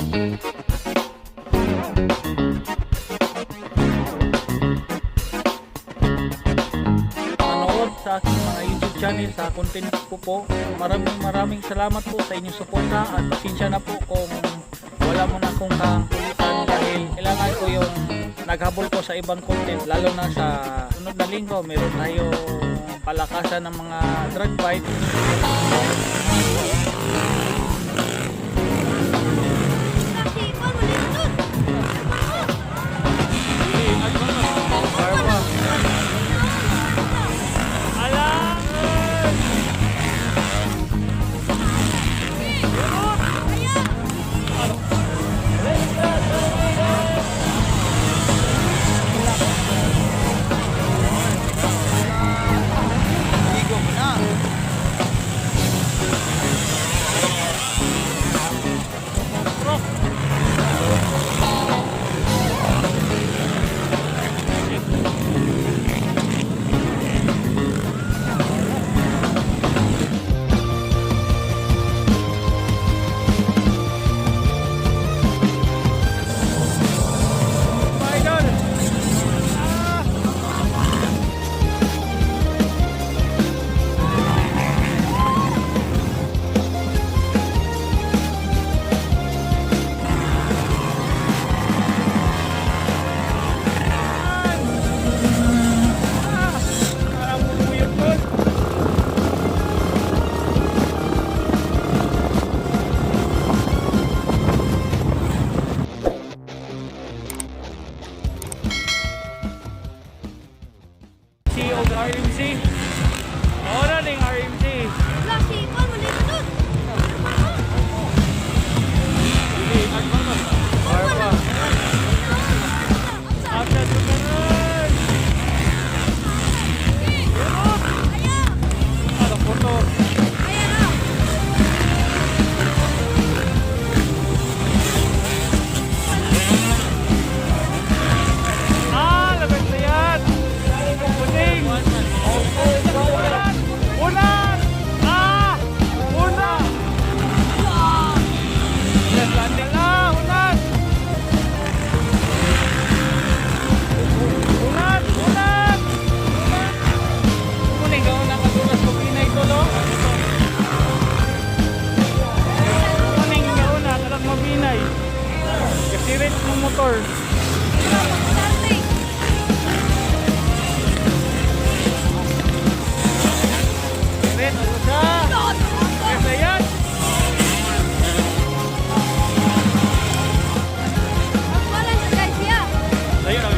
Manood sa aking mga YouTube channel, sa content ko po. Maraming salamat po sa inyong suporta at pasensya na po kung wala mo na akong kakulitan dahil kailangan ko yung naghabol ko sa ibang content, lalo na sa sunod na linggo meron tayo palakasan ng mga drag fight. CEO ng RMC. Ora ning RMC. Sirit ng motor. Sirit, ano siya? Kesa yan. Layo na,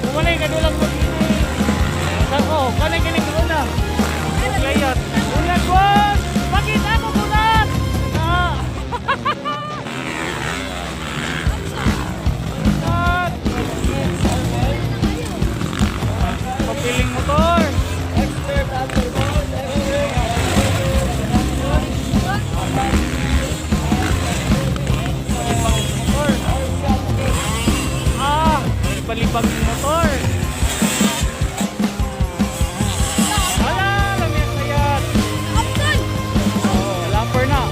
pumalay ka doon lang mo. Sako, kanay kinig doon na. Layat. Ulan, boss! Bakit ako bulat? Piling motor. Expert afterboard. Palibag yung motor. Wala, lamiyat-layat. Lapper na.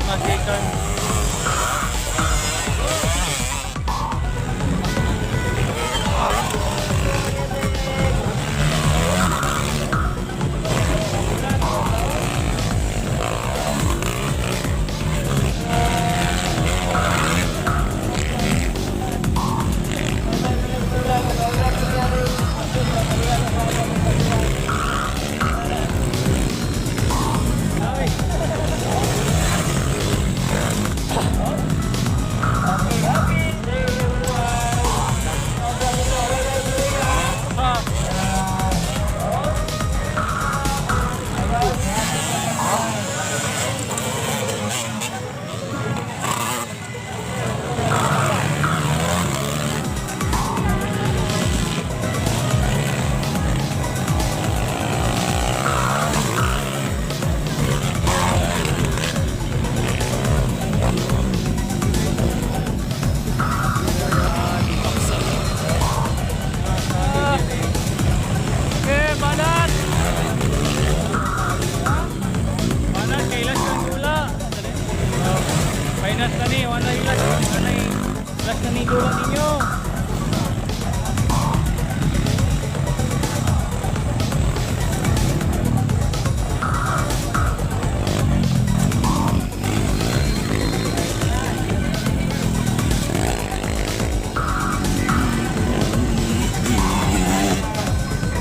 mga seconds. Finance na ni, wala yung last na ni gulong ninyo.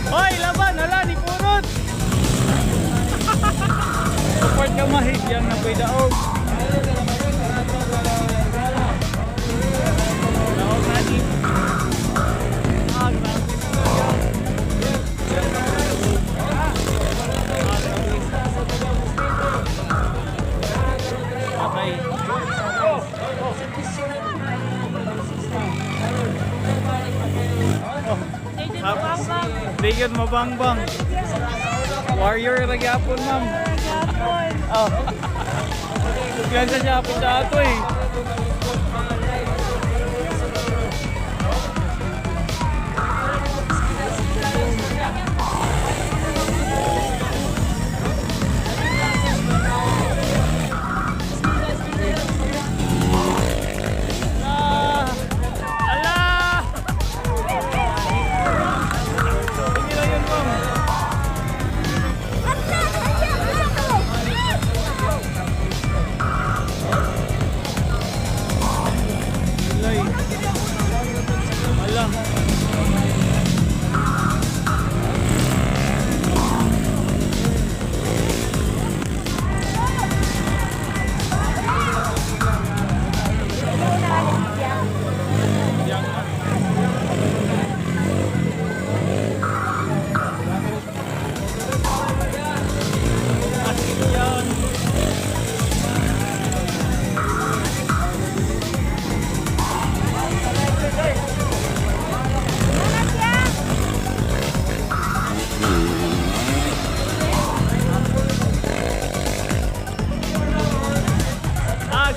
Hoy, laban, hala, di purot. Support ka mahig, yang na pwede daog. Bigyan mabangbang. Warrior na gyapon, ma'am. Oh. Yan sa Shopee sa ato eh.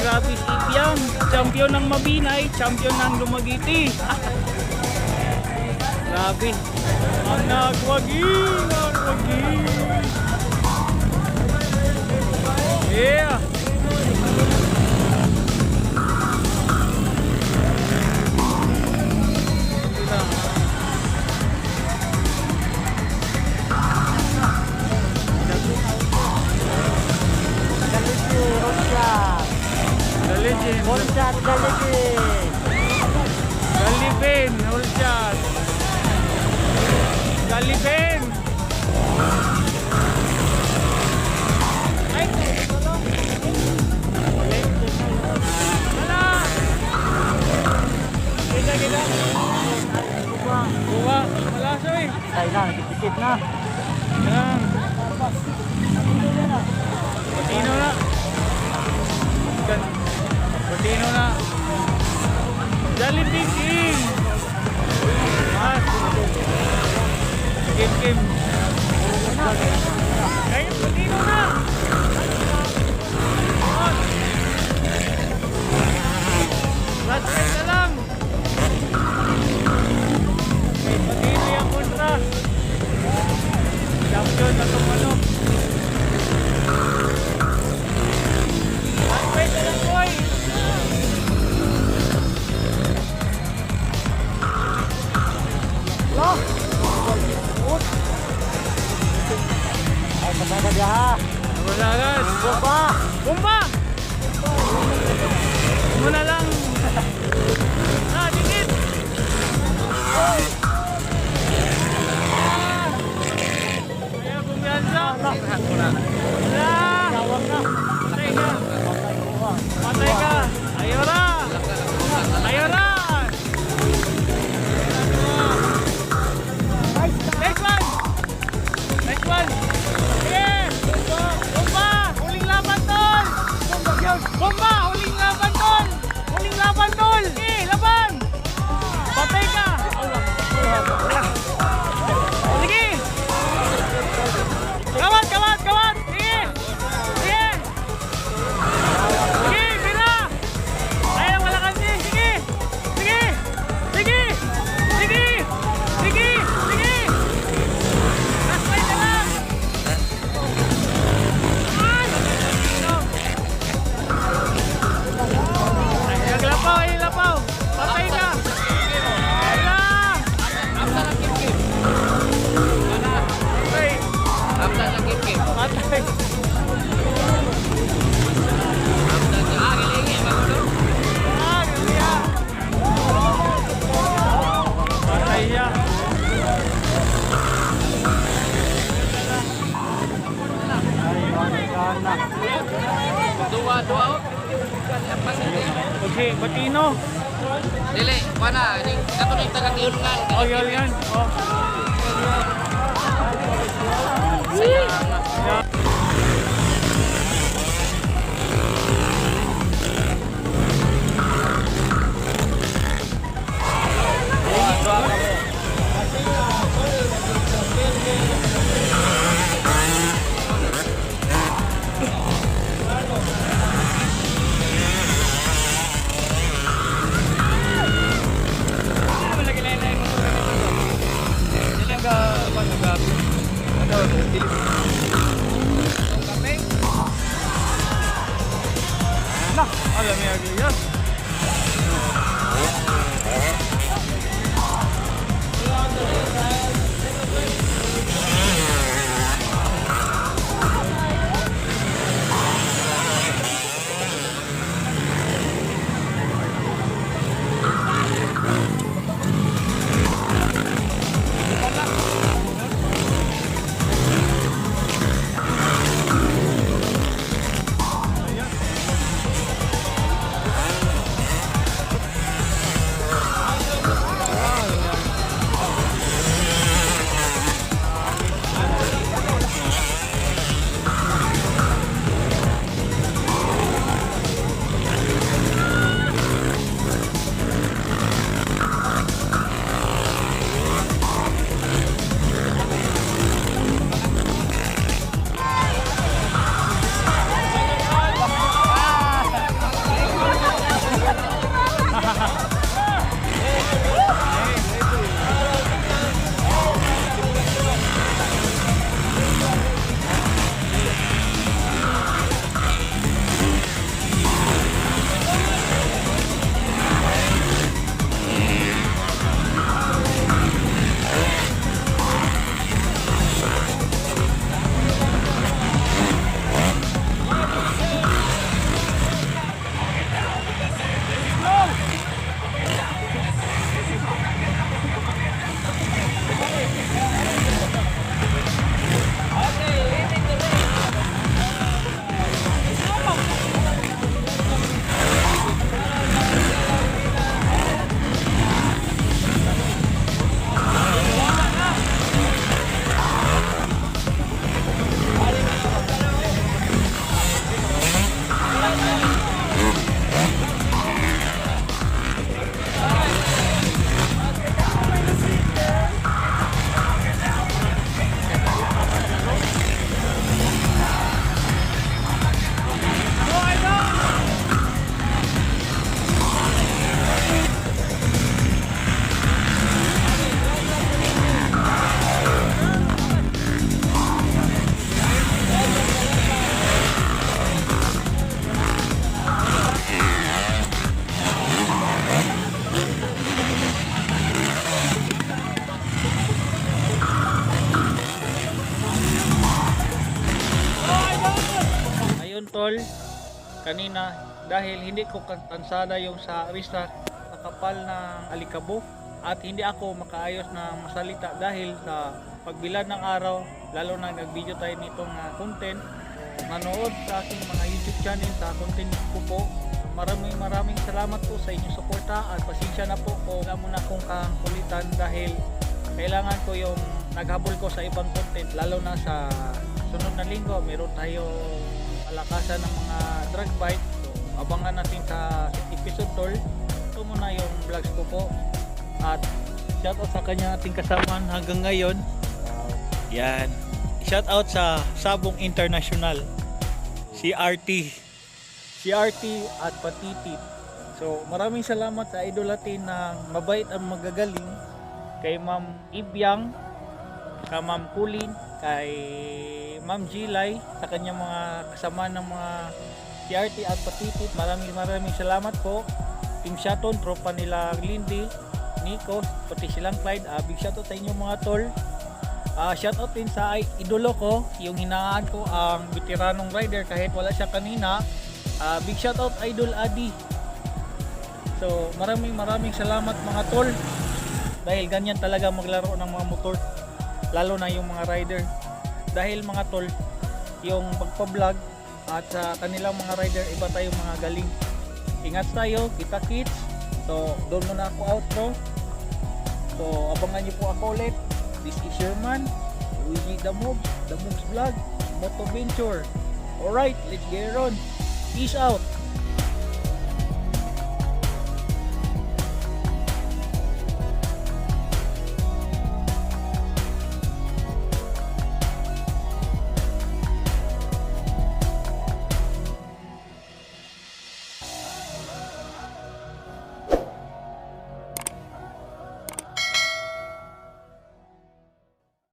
Grabe si Piang, champion ng Mabinay, champion ng Lumagiti. Grabe. Ang nagwagi. Yeah. Holshot, Galipin, Holshot. Galipin. Ay, wala. Kita. Buwa. Wala siya eh. Ay na, nakikipit na. Yan. Patino na. Patino na. Jollibee King. Mas. Kim. Ay, patino na. Last time na lang. Patino yung kontra. Champion na itong manok. Last time Okay, Batino. Dili, wala. Kato na yung taga-tiyungan. Oh, yan. Oh. Yeah. Alam mo yan. Tol, kanina dahil hindi ko kansada yung sa restart, nakapal ng alikabok at hindi ako makaayos na masalita dahil sa pagbilad ng araw, lalo na nag-video tayo nitong content. Manood sa aking mga YouTube channel sa content ko po. Maraming salamat po sa inyong suporta at pasensya na po kung wala muna akong kakulitan dahil kailangan ko yung naghabol ko sa ibang content, lalo na sa sunod na linggo meron tayo malakasan ng mga drag bike. So, abangan natin sa episode tol. Ito muna yung vlogs ko po. At shoutout sa kanya ating kasamaan hanggang ngayon. Yan. Shoutout sa Sabong International. CRT at Patiti. So maraming salamat sa idol natin ng mabait at magagaling. Kay Ma'am Ibyang, kay Ma'am Kulin, kay Ma'am Gilay, sa kanyang mga kasama ng mga CRT at Patitit. Maraming salamat po. Team Shaton, tropa nila Lindy, Nico, pati silang Clyde. Big shoutout sa inyo mga tol. Shoutout din sa idolo ko, yung hinaan ko ang veteranong rider kahit wala siya kanina. Big shoutout Idol Adi. So maraming salamat mga tol. Dahil ganyan talaga maglaro ng mga motor, lalo na yung mga rider. Dahil mga tol, yung pagpa-vlog at sa kanilang mga rider, iba tayong mga galing. Ingat tayo, kita kits. So, doon muna ako outro. So, abangan niyo po ako ulit. This is your man, Luigi the Moves Vlog, Moto Venture. Alright, let's get it on. Peace out.